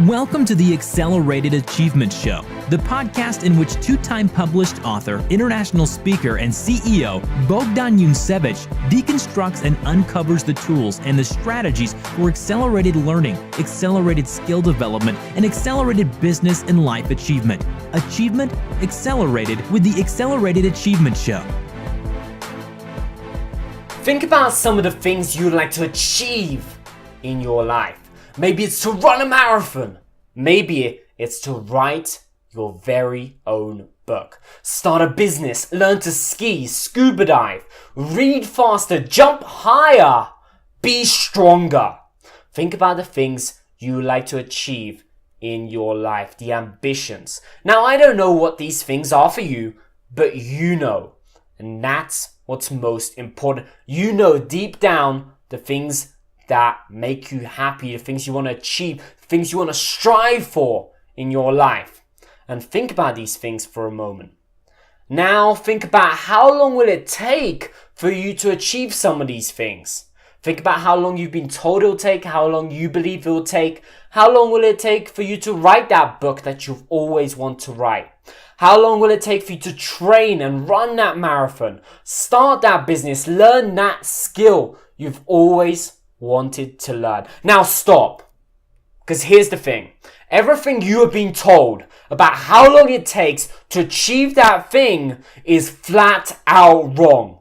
Welcome to the Accelerated Achievement Show, the podcast in which two-time published author, international speaker, and CEO Bogdan Juncewicz deconstructs and uncovers the tools and the strategies for accelerated learning, accelerated skill development, and accelerated business and life achievement. Achievement accelerated with the Accelerated Achievement Show. Think about some of the things you'd like to achieve in your life. Maybe it's to run a marathon. Maybe it's to write your very own book. Start a business, learn to ski, scuba dive, read faster, jump higher, be stronger. Think about the things you would like to achieve in your life, the ambitions. Now, I don't know what these things are for you, but you know. And that's what's most important. You know deep down the things that make you happy, the things you want to achieve, the things you want to strive for in your life. And think about these things for a moment. Now think about how long will it take for you to achieve some of these things. Think about how long you've been told it'll take, how long you believe it will take. How long will it take for you to write that book that you've always wanted to write? How long will it take for you to train and run that marathon, start that business, learn that skill you've always wanted to learn? Now stop. Because here's the thing. Everything you have been told about how long it takes to achieve that thing is flat out wrong.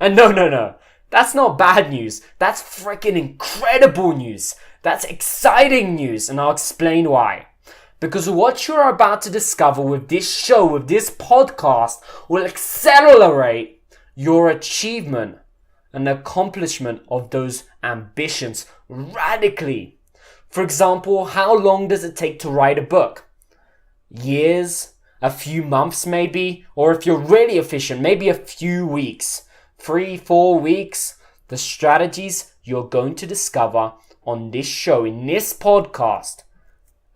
And no. That's not bad news. That's freaking incredible news. That's exciting news. And I'll explain why. Because what you're about to discover with this show, with this podcast, will accelerate your achievement and accomplishment of those ambitions radically. For example, how long does it take to write a book? Years? A few months maybe? Or if you're really efficient, maybe a few weeks. 3-4 weeks. The strategies you're going to discover on this show, in this podcast,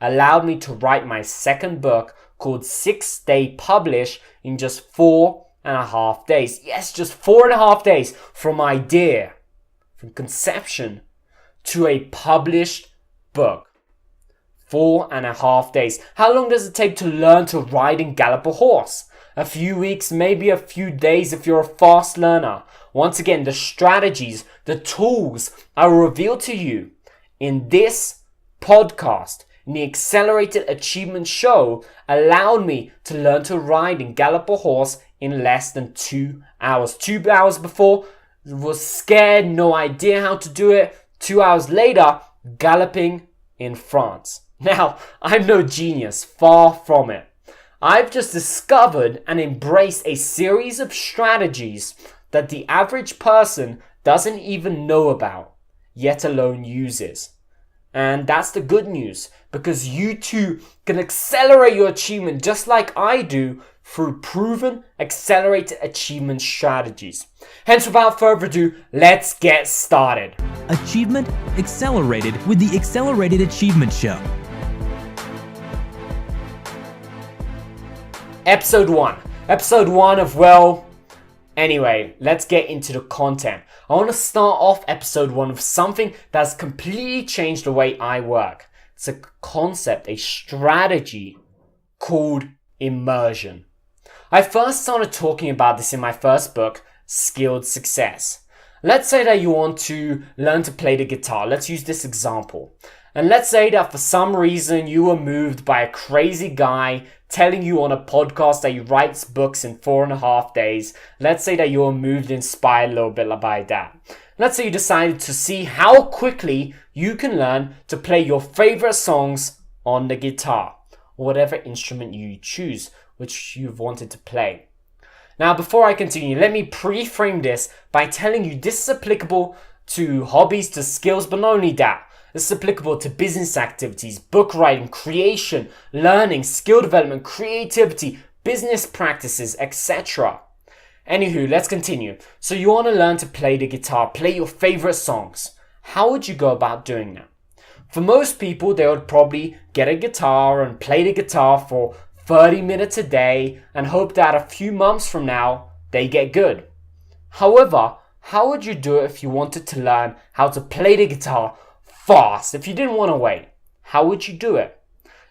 allowed me to write my second book called 6 Day Publish in just 4.5 days. Yes, just 4.5 days from idea, from conception to a published book. 4.5 days. How long does it take to learn to ride and gallop a horse? A few weeks, maybe a few days if you're a fast learner. Once again, the strategies, the tools I will reveal to you in this podcast, in the Accelerated Achievement Show, allowed me to learn to ride and gallop a horse in less than 2 hours. 2 hours before, was scared, no idea how to do it. 2 hours later, galloping in France. Now, I'm no genius, far from it. I've just discovered and embraced a series of strategies that the average person doesn't even know about, yet alone uses. And that's the good news, because you too can accelerate your achievement just like I do through proven accelerated achievement strategies. Hence, without further ado, let's get started. Achievement accelerated with the Accelerated Achievement Show. Episode 1 of, anyway, let's get into the content. I want to start off episode 1 with something that's completely changed the way I work. It's a concept, a strategy called immersion. I first started talking about this in my first book, Skilled Success. Let's say that you want to learn to play the guitar. Let's use this example. And let's say that for some reason you were moved by a crazy guy telling you on a podcast that he writes books in 4.5 days. Let's say that you were moved, inspired a little bit by that. Let's say you decided to see how quickly you can learn to play your favorite songs on the guitar, or whatever instrument you choose, which you've wanted to play. Now, before I continue, let me pre-frame this by telling you this is applicable to hobbies, to skills, but not only that. This is applicable to business activities, book writing, creation, learning, skill development, creativity, business practices, etc. Anywho, let's continue. So you want to learn to play the guitar, play your favorite songs. How would you go about doing that? For most people, they would probably get a guitar and play the guitar for 30 minutes a day and hope that a few months from now, they get good. However, how would you do it if you wanted to learn how to play the guitar fast, if you didn't want to wait? How would you do it?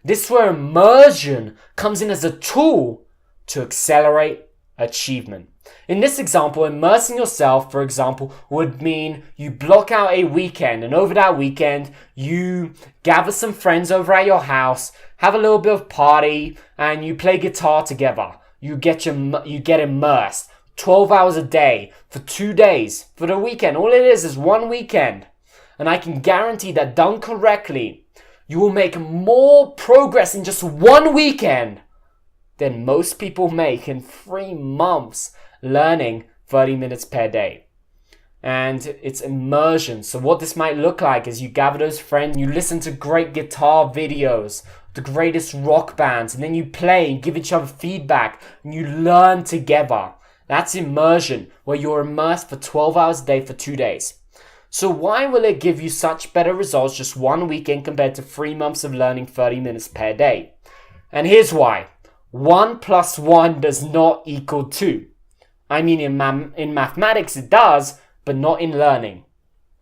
This is where immersion comes in as a tool to accelerate achievement. In this example, immersing yourself, for example, would mean you block out a weekend, and over that weekend, you gather some friends over at your house, have a little bit of party, and you play guitar together. You get immersed 12 hours a day for 2 days for the weekend. All it is 1 weekend. And I can guarantee that done correctly, you will make more progress in just 1 weekend than most people make in 3 months learning 30 minutes per day. And it's immersion. So what this might look like is you gather those friends, you listen to great guitar videos, the greatest rock bands, and then you play and give each other feedback and you learn together. That's immersion, where you're immersed for 12 hours a day for 2 days. So why will it give you such better results just 1 weekend compared to 3 months of learning 30 minutes per day? And here's why. 1 + 1 does not equal 2. I mean, in mathematics it does, but not in learning.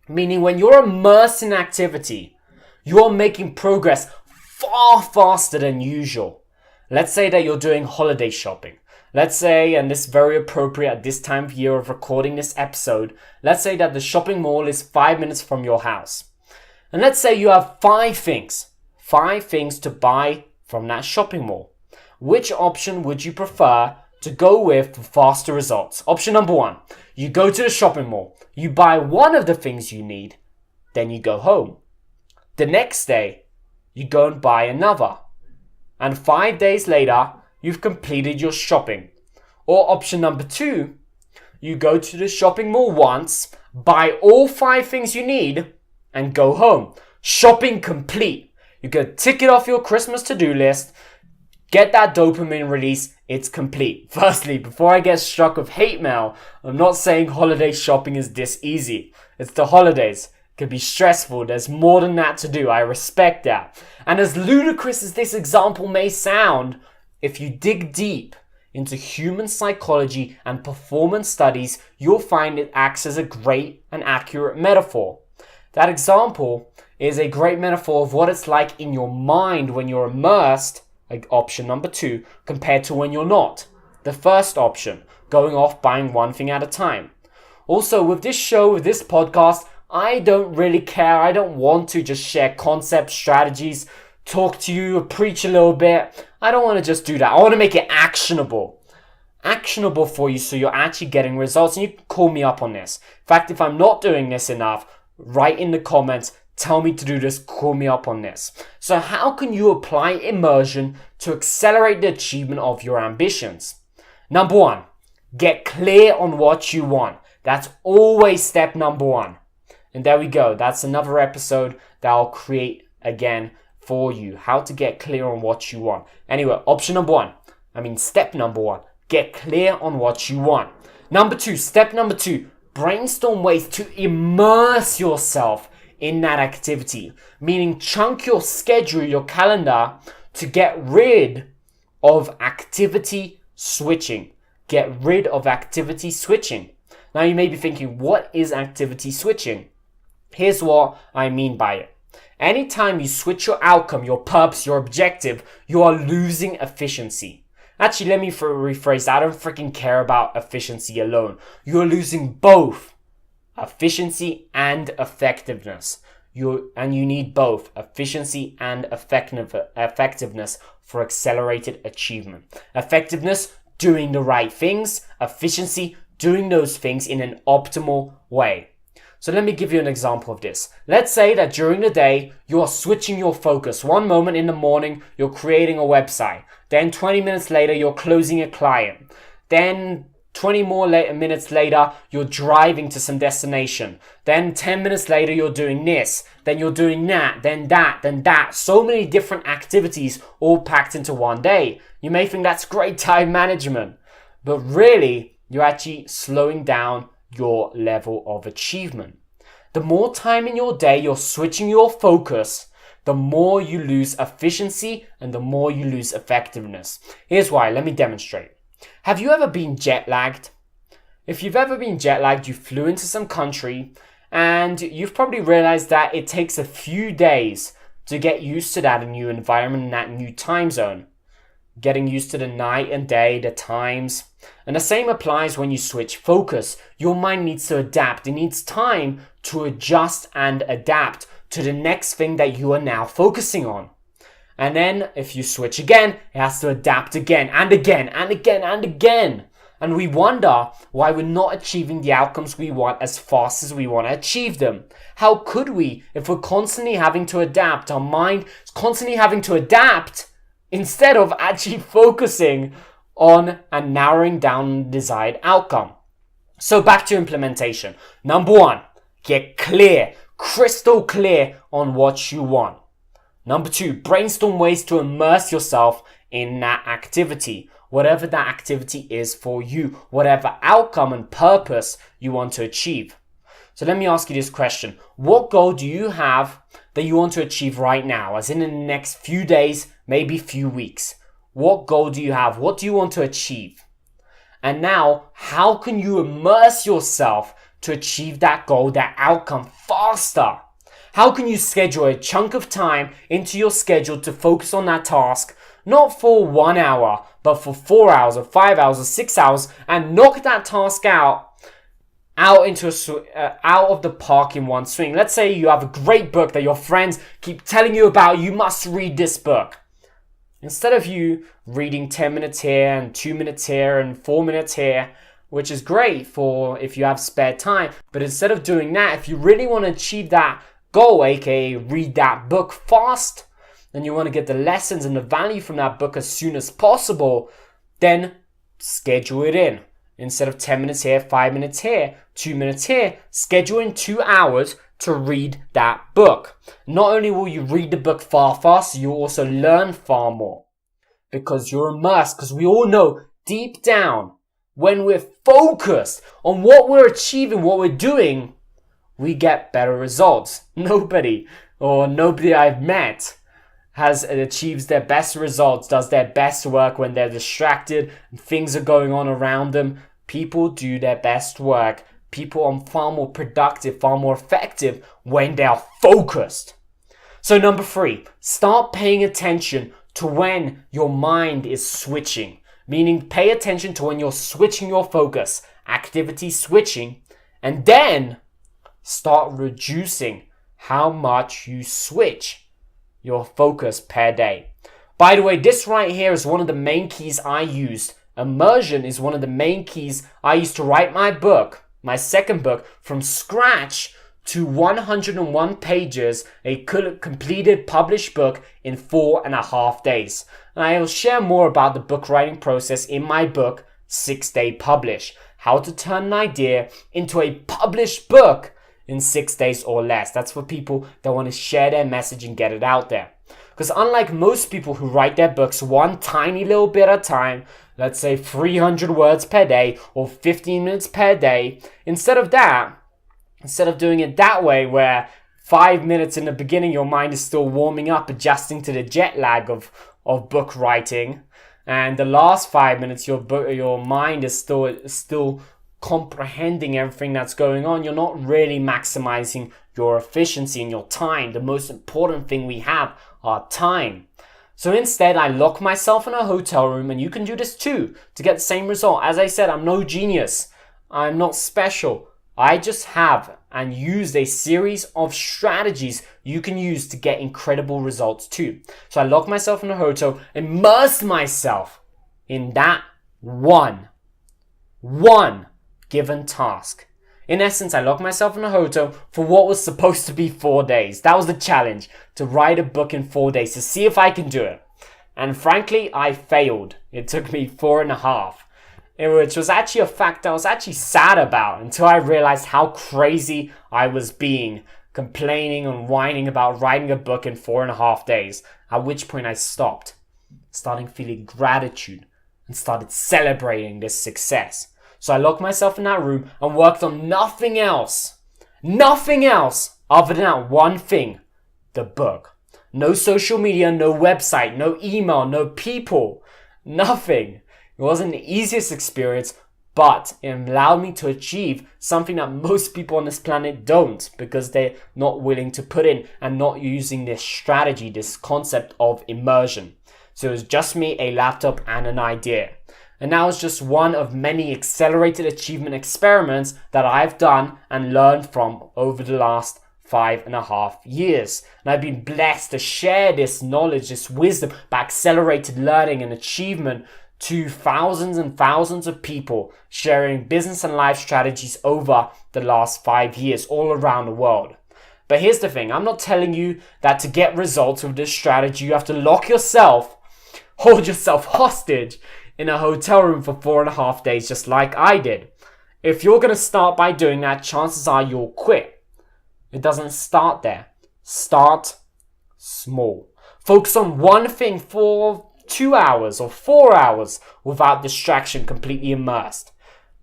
Meaning when you're immersed in activity, you're making progress far faster than usual. Let's say that you're doing holiday shopping. Let's say, and this is very appropriate at this time of year of recording this episode, let's say that the shopping mall is 5 minutes from your house. And let's say you have 5 things to buy from that shopping mall. Which option would you prefer to go with for faster results? Option number 1, you go to the shopping mall, you buy one of the things you need, then you go home. The next day, you go and buy another. And 5 days later, you've completed your shopping. Or option number 2, you go to the shopping mall once, buy all 5 things you need, and go home. Shopping complete. You can tick it off your Christmas to-do list, get that dopamine release, it's complete. Firstly, before I get struck with hate mail, I'm not saying holiday shopping is this easy. It's the holidays. It can be stressful. There's more than that to do. I respect that. And as ludicrous as this example may sound, if you dig deep into human psychology and performance studies, you'll find it acts as a great and accurate metaphor. That example is a great metaphor of what it's like in your mind when you're immersed, like option number 2, compared to when you're not. The first option, going off buying one thing at a time. Also, with this show, with this podcast, I don't really care. I don't want to just share concepts, strategies, talk to you, preach a little bit. I don't want to just do that. I want to make it actionable. Actionable for you so you're actually getting results. And you can call me up on this. In fact, if I'm not doing this enough, write in the comments, tell me to do this, call me up on this. So how can you apply immersion to accelerate the achievement of your ambitions? Number 1, get clear on what you want. That's always step number 1. And there we go. That's another episode that I'll create again for you. How to get clear on what you want. Anyway, step number 1. Get clear on what you want. Step number 2. Brainstorm ways to immerse yourself in that activity. Meaning chunk your schedule, your calendar, to get rid of activity switching. Get rid of activity switching. Now you may be thinking, what is activity switching? Here's what I mean by it. Anytime you switch your outcome, your purpose, your objective, you are losing efficiency. Actually, let me rephrase that. I don't freaking care about efficiency alone. You're losing both efficiency and effectiveness. You need both efficiency and effectiveness for accelerated achievement. Effectiveness, doing the right things. Efficiency, doing those things in an optimal way. So let me give you an example of this. Let's say that during the day, you are switching your focus. One moment in the morning, you're creating a website. Then 20 minutes later, you're closing a client. Then 20 more minutes later, you're driving to some destination. Then 10 minutes later, you're doing this. Then you're doing that, then that, then that. So many different activities all packed into one day. You may think that's great time management, but really, you're actually slowing down your level of achievement. The more time in your day you're switching your focus, the more you lose efficiency and the more you lose effectiveness. Here's why. Let me demonstrate. Have you ever been jet lagged? If you've ever been jet lagged, you flew into some country and you've probably realized that it takes a few days to get used to that new environment and that new time zone. Getting used to the night and day, the times. And the same applies when you switch focus. Your mind needs to adapt. It needs time to adjust and adapt to the next thing that you are now focusing on. And then if you switch again, it has to adapt again and again and again and again. And we wonder why we're not achieving the outcomes we want as fast as we want to achieve them. How could we if we're constantly having to adapt? Our mind is constantly having to adapt instead of actually focusing on and narrowing down the desired outcome. So back to implementation. Number 1, get clear, crystal clear on what you want. Number 2, brainstorm ways to immerse yourself in that activity, whatever that activity is for you, whatever outcome and purpose you want to achieve. So let me ask you this question. What goal do you have that you want to achieve right now, as in the next few days, maybe few weeks? What goal do you have? What do you want to achieve? And now, how can you immerse yourself to achieve that goal, that outcome faster? How can you schedule a chunk of time into your schedule to focus on that task, not for 1 hour, but for 4 hours or 5 hours or 6 hours, and knock that task out of the park in one swing? Let's say you have a great book that your friends keep telling you about. You must read this book. Instead of you reading 10 minutes here and 2 minutes here and 4 minutes here, which is great for if you have spare time, but instead of doing that, if you really want to achieve that goal, aka read that book fast, and you want to get the lessons and the value from that book as soon as possible, then schedule it in. Instead of 10 minutes here, 5 minutes here, 2 minutes here, schedule in 2 hours to read that book. Not only will you read the book far faster, you'll also learn far more because you're immersed. Because we all know deep down, when we're focused on what we're achieving, what we're doing, we get better results. Nobody I've met achieves their best results, does their best work when they're distracted and things are going on around them. People do their best work. People are far more productive, far more effective when they are focused. So number 3, start paying attention to when your mind is switching. Meaning pay attention to when you're switching your focus, activity switching, and then start reducing how much you switch your focus per day. By the way, this right here is one of the main keys I used. Immersion is one of the main keys I used to write my book, my second book, from scratch to 101 pages, a completed published book in 4.5 days. And I will share more about the book writing process in my book, 6 Day Publish, how to turn an idea into a published book in 6 days or less. That's for people that want to share their message and get it out there. Because unlike most people who write their books one tiny little bit at a time, let's say 300 words per day or 15 minutes per day, instead of doing it that way where 5 minutes in the beginning your mind is still warming up, adjusting to the jet lag of book writing, and the last 5 minutes your mind is still comprehending everything that's going on, you're not really maximizing your efficiency and your time. The most important thing we have are time. So instead, I lock myself in a hotel room, and you can do this too to get the same result. As I said, I'm no genius. I'm not special. I just have and used a series of strategies you can use to get incredible results too. So I lock myself in a hotel, immerse myself in that one given task. In essence, I locked myself in a hotel for what was supposed to be 4 days. That was the challenge, to write a book in 4 days, to see if I can do it. And frankly, I failed. It took me 4.5, which was actually a fact I was actually sad about until I realized how crazy I was being, complaining and whining about writing a book in 4.5 days, at which point I stopped, starting feeling gratitude and started celebrating this success. So I locked myself in that room and worked on nothing else other than that one thing, the book. No social media, no website, no email, no people, nothing. It wasn't the easiest experience, but it allowed me to achieve something that most people on this planet don't, because they're not willing to put in and not using this strategy, this concept of immersion. So it was just me, a laptop, and an idea. And that was just one of many accelerated achievement experiments that I've done and learned from over the last 5.5 years. And I've been blessed to share this knowledge, this wisdom about accelerated learning and achievement to thousands and thousands of people sharing business and life strategies over the last 5 years all around the world. But here's the thing, I'm not telling you that to get results with this strategy, you have to hold yourself hostage in a hotel room for 4.5 days, just like I did. If you're going to start by doing that, chances are you'll quit. It doesn't start there. Start small. Focus on one thing for 2 hours or 4 hours without distraction, completely immersed.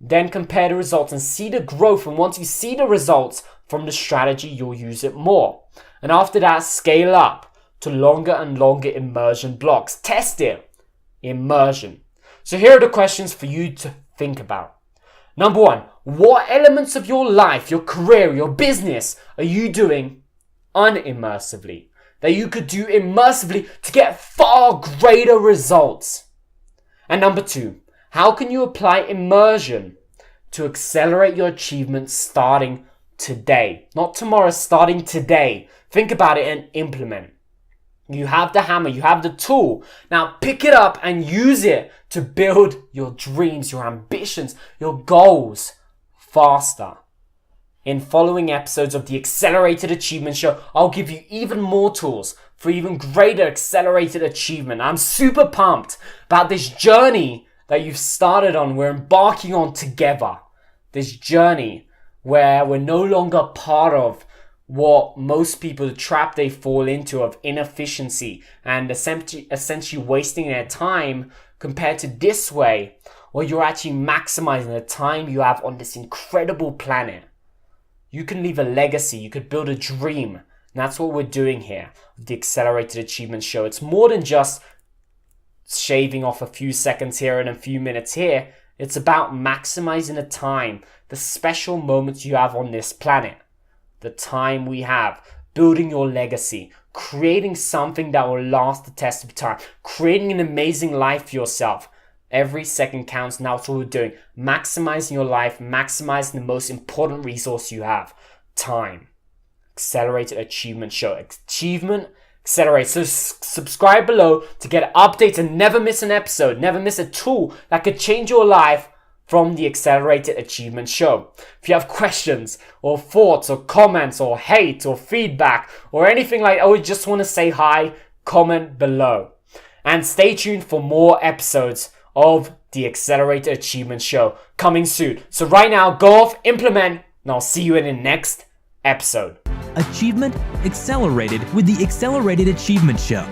Then compare the results and see the growth. And once you see the results from the strategy, you'll use it more. And after that, scale up to longer and longer immersion blocks. Test it. Immersion. So here are the questions for you to think about. Number 1, what elements of your life, your career, your business are you doing unimmersively that you could do immersively to get far greater results? And number 2, how can you apply immersion to accelerate your achievements starting today? Not tomorrow, starting today. Think about it and implement. You have the hammer, you have the tool. Now pick it up and use it to build your dreams, your ambitions, your goals faster. In following episodes of the Accelerated Achievement Show, I'll give you even more tools for even greater accelerated achievement. I'm super pumped about this journey that you've started on, we're embarking on together. This journey where we're no longer part of what most people, the trap they fall into of inefficiency and essentially wasting their time, compared to this way where you're actually maximizing the time you have on this incredible planet. You can leave a legacy, you could build a dream. And that's what we're doing here with the Accelerated Achievement Show. It's more than just shaving off a few seconds here and a few minutes here. It's about maximizing the time, the special moments you have on this planet. The time we have, building your legacy, creating something that will last the test of time, creating an amazing life for yourself. Every second counts, and that's what we're doing. Maximizing your life, maximizing the most important resource you have, time. Accelerated Achievement Show. Achievement Accelerate. So subscribe below to get updates and never miss an episode, never miss a tool that could change your life from the Accelerated Achievement Show. If you have questions or thoughts or comments or hate or feedback or anything like that, or you just want to say hi, comment below. And stay tuned for more episodes of the Accelerated Achievement Show coming soon. So right now, go off, implement, and I'll see you in the next episode. Achievement accelerated with the Accelerated Achievement Show.